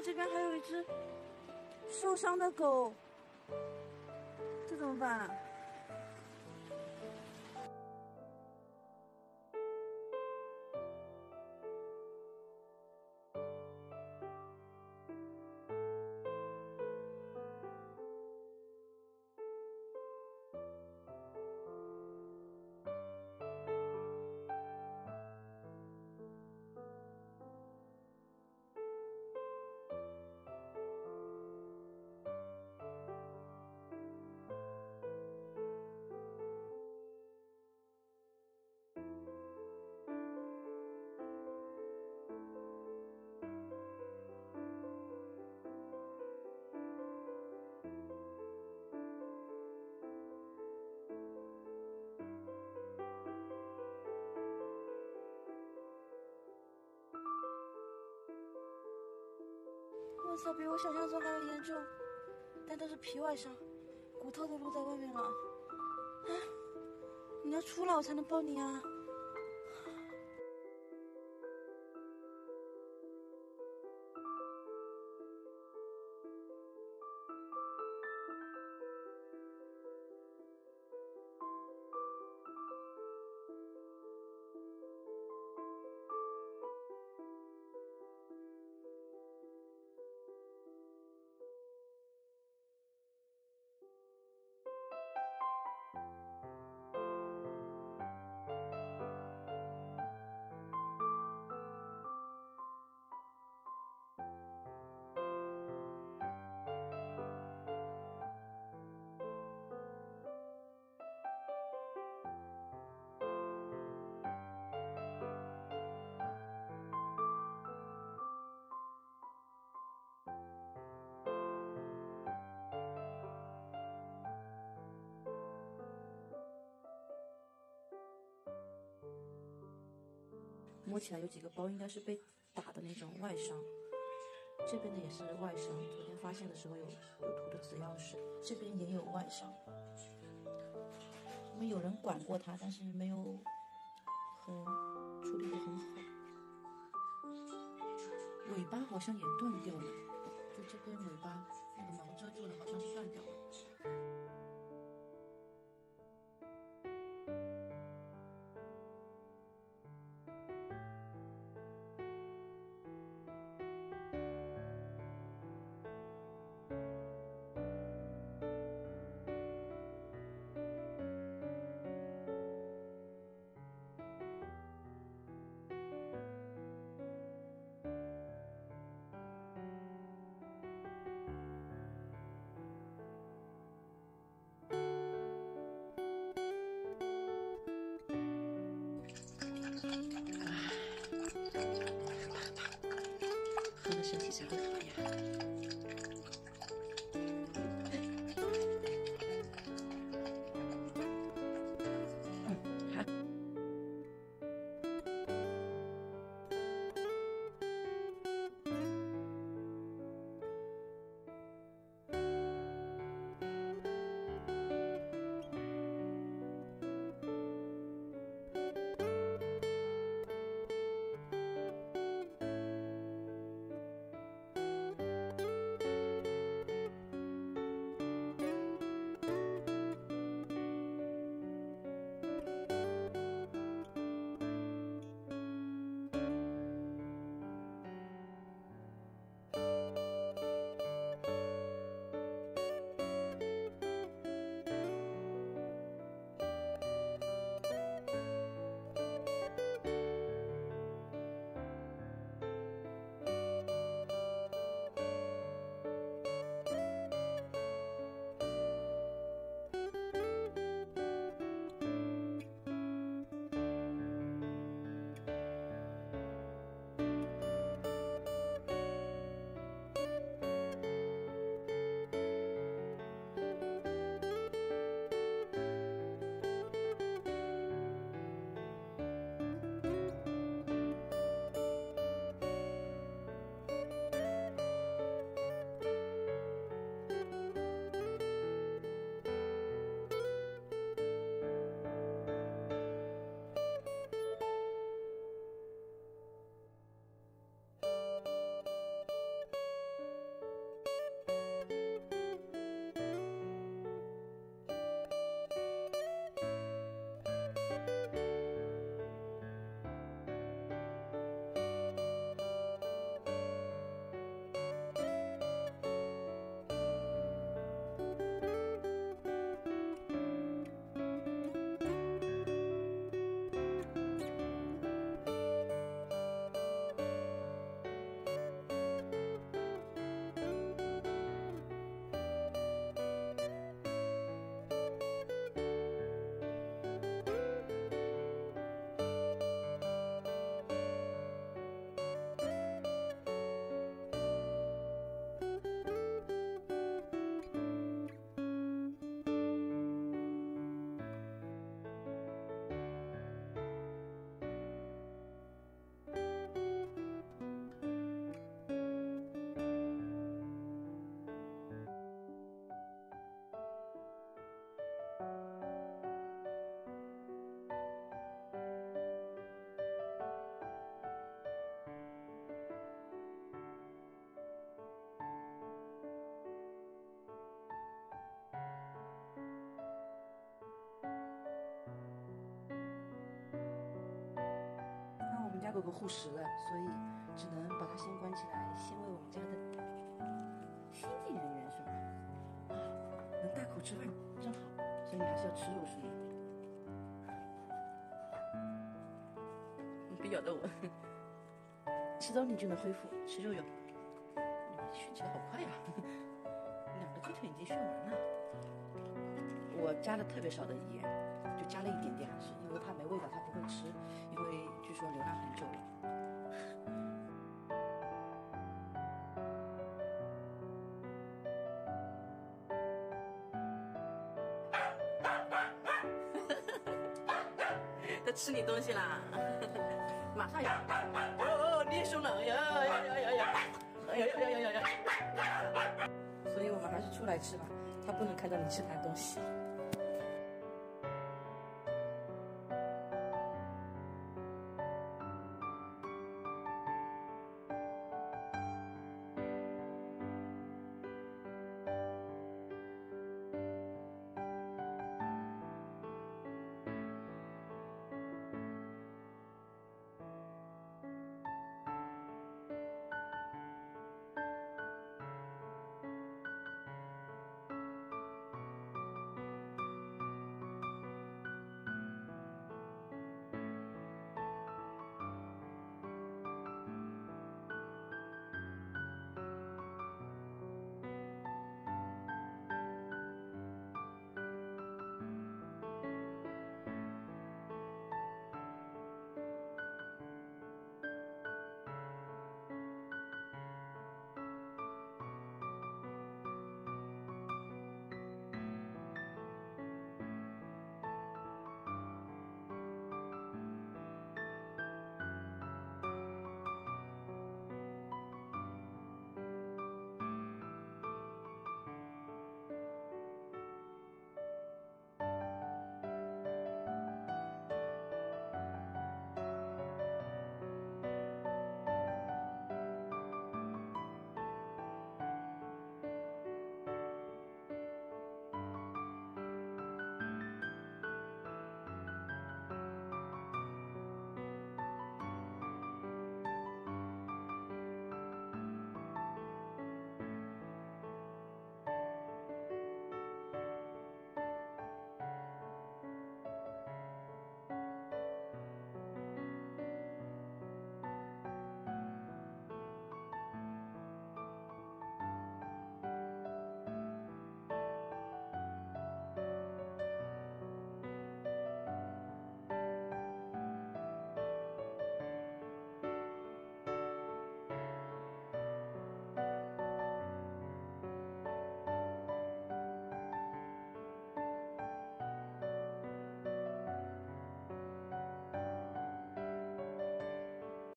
啊，这边还有一只受伤的狗，这怎么办啊？哇塞，比我想象中还要严重，但都是皮外伤，骨头都露在外面了。啊，你要出来我才能抱你啊！摸起来有几个包，应该是被打的那种外伤。这边的也是外伤，昨天发现的时候有涂的紫药水，这边也有外伤。我们有人管过它，但是没有处理得很好。尾巴好像也断掉了，就这边尾巴那个毛遮住了，好像是断掉了。喝的身体才会好呀。家狗狗护食了，所以只能把它先关起来，先喂我们家的新进人员是吧？啊，能大口吃饭真好，所以你还是要吃肉是吗？别咬到我，吃到你就能恢复吃肉哟。你训起来好快呀，2个鸡腿已经训完了。我加了特别少的盐，就加了一点点，是因为怕没味道，它不会吃，因为据说流浪很久了。他吃你东西啦，马上要，哦，你也凶了，哎呀呀呀呀呀，哎呀呀呀呀呀，所以我们还是出来吃吧，他不能看到你吃他的东西。